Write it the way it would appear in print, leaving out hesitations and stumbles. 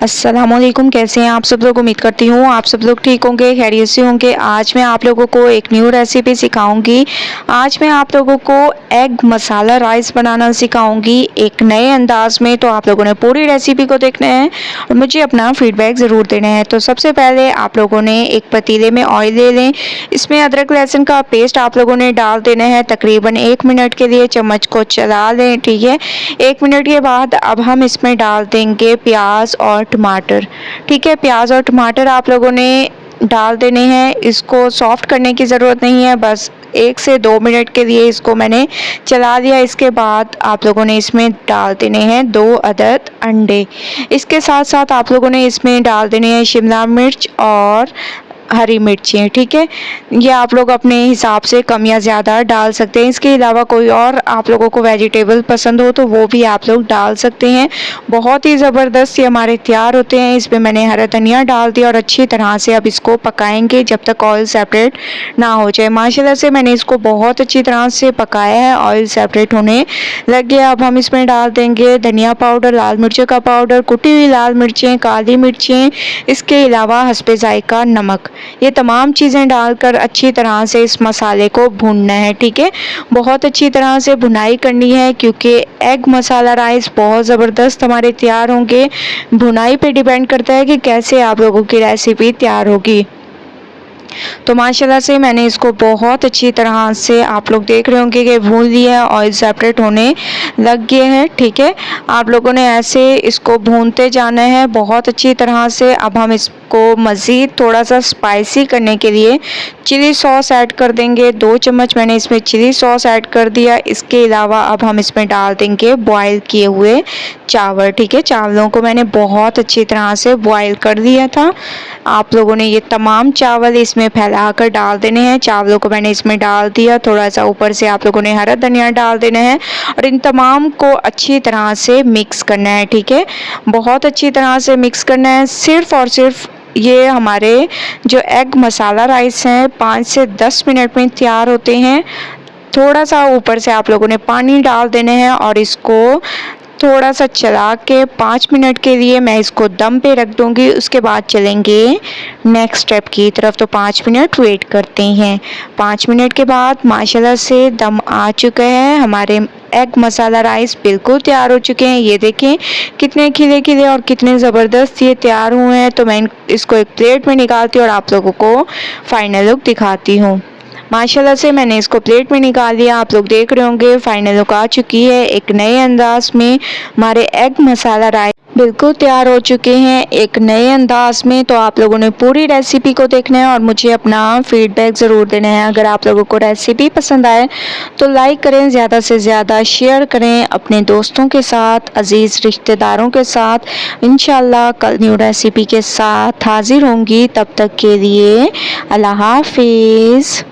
अस्सलामुअलैकुम, कैसे हैं आप सब लोग। उम्मीद करती हूँ आप सब लोग ठीक होंगे, खैरियत से होंगे। आज मैं आप लोगों को एक न्यू रेसिपी सिखाऊंगी। आज मैं आप लोगों को एग मसाला राइस बनाना सिखाऊंगी एक नए अंदाज में। तो आप लोगों ने पूरी रेसिपी को देखना है और मुझे अपना फीडबैक ज़रूर देना है। तो सबसे पहले आप लोगों ने एक पतीले में ऑयल ले लें। इसमें अदरक लहसुन का पेस्ट आप लोगों ने डाल देना है। तकरीबन 1 मिनट के लिए चम्मच को चला लें, ठीक है। 1 मिनट के बाद अब हम इसमें डाल देंगे प्याज और टमाटर, ठीक है। प्याज और टमाटर आप लोगों ने डाल देने हैं। इसको सॉफ्ट करने की ज़रूरत नहीं है, बस 1 से 2 मिनट के लिए इसको मैंने चला दिया। इसके बाद आप लोगों ने इसमें डाल देने हैं 2 अदद अंडे। इसके साथ साथ आप लोगों ने इसमें डाल देने हैं शिमला मिर्च और हरी मिर्ची, ठीक है। ये आप लोग अपने हिसाब से कम या ज़्यादा डाल सकते हैं। इसके अलावा कोई और आप लोगों को वेजिटेबल पसंद हो तो वो भी आप लोग डाल सकते हैं। बहुत ही ज़बरदस्त ये हमारे तैयार होते हैं। इसमें मैंने हरा धनिया डाल दिया और अच्छी तरह से अब इसको पकाएंगे जब तक ऑयल सेपरेट ना हो जाए। माशाल्लाह से मैंने इसको बहुत अच्छी तरह से पकाया है, ऑयल सेपरेट होने लग गया। अब हम इसमें डाल देंगे धनिया पाउडर, लाल मिर्चों का पाउडर, कुटी हुई लाल मिर्चें, काली मिर्चें, इसके अलावा हस्बे जायका नमक। ये तमाम चीज़ें डालकर अच्छी तरह से इस मसाले को भूनना है, ठीक है। बहुत अच्छी तरह से भुनाई करनी है क्योंकि एग मसाला राइस बहुत ज़बरदस्त हमारे तैयार होंगे। भुनाई पे डिपेंड करता है कि कैसे आप लोगों की रेसिपी तैयार होगी। तो माशाल्लाह से मैंने इसको बहुत अच्छी तरह से आप लोग देख रहे होंगे कि भून लिया है, ऑयल सेपरेट होने लग गए हैं, ठीक है। आप लोगों ने ऐसे इसको भूनते जाना है बहुत अच्छी तरह से। अब हम इसको मज़ीद थोड़ा सा स्पाइसी करने के लिए चिली सॉस ऐड कर देंगे। 2 चम्मच मैंने इसमें चिली सॉस ऐड कर दिया। इसके अलावा अब हम इसमें डाल देंगे बॉयल किए हुए चावल, ठीक है। चावलों को मैंने बहुत अच्छी तरह से बॉयल कर दिया था। आप लोगों ने ये तमाम चावल इसमें फैलाकर डाल देने हैं। चावलों को मैंने इसमें डाल दिया। थोड़ा सा ऊपर से आप लोगों ने हरा धनिया डाल देना है और इन तमाम को अच्छी तरह से मिक्स करना है, ठीक है। बहुत अच्छी तरह से मिक्स करना है। सिर्फ़ और सिर्फ ये हमारे जो एग मसाला राइस हैं 5 से 10 मिनट में तैयार होते हैं। थोड़ा सा ऊपर से आप लोगों ने पानी डाल देने हैं और इसको थोड़ा सा चला के 5 मिनट के लिए मैं इसको दम पे रख दूंगी। उसके बाद चलेंगे नेक्स्ट स्टेप की तरफ। तो 5 मिनट वेट करते हैं। 5 मिनट के बाद माशाल्लाह से दम आ चुका है। हमारे एग मसाला राइस बिल्कुल तैयार हो चुके हैं। ये देखें कितने खिले खिले और कितने ज़बरदस्त ये तैयार हुए हैं। तो मैं इसको एक प्लेट में निकालती हूँ और आप लोगों को फाइनल लुक दिखाती हूँ। माशाल्लाह से मैंने इसको प्लेट में निकाल लिया। आप लोग देख रहे होंगे फाइनल लुक आ चुकी है। एक नए अंदाज में हमारे एग मसाला राइस बिल्कुल तैयार हो चुके हैं एक नए अंदाज में। तो आप लोगों ने पूरी रेसिपी को देखना है और मुझे अपना फीडबैक ज़रूर देना है। अगर आप लोगों को रेसिपी पसंद आए तो लाइक करें, ज़्यादा से ज़्यादा शेयर करें अपने दोस्तों के साथ, अज़ीज़ रिश्तेदारों के साथ। इंशाल्लाह कल न्यू रेसिपी के साथ हाजिर होंगी। तब तक के लिए अल्लाह हाफिज़।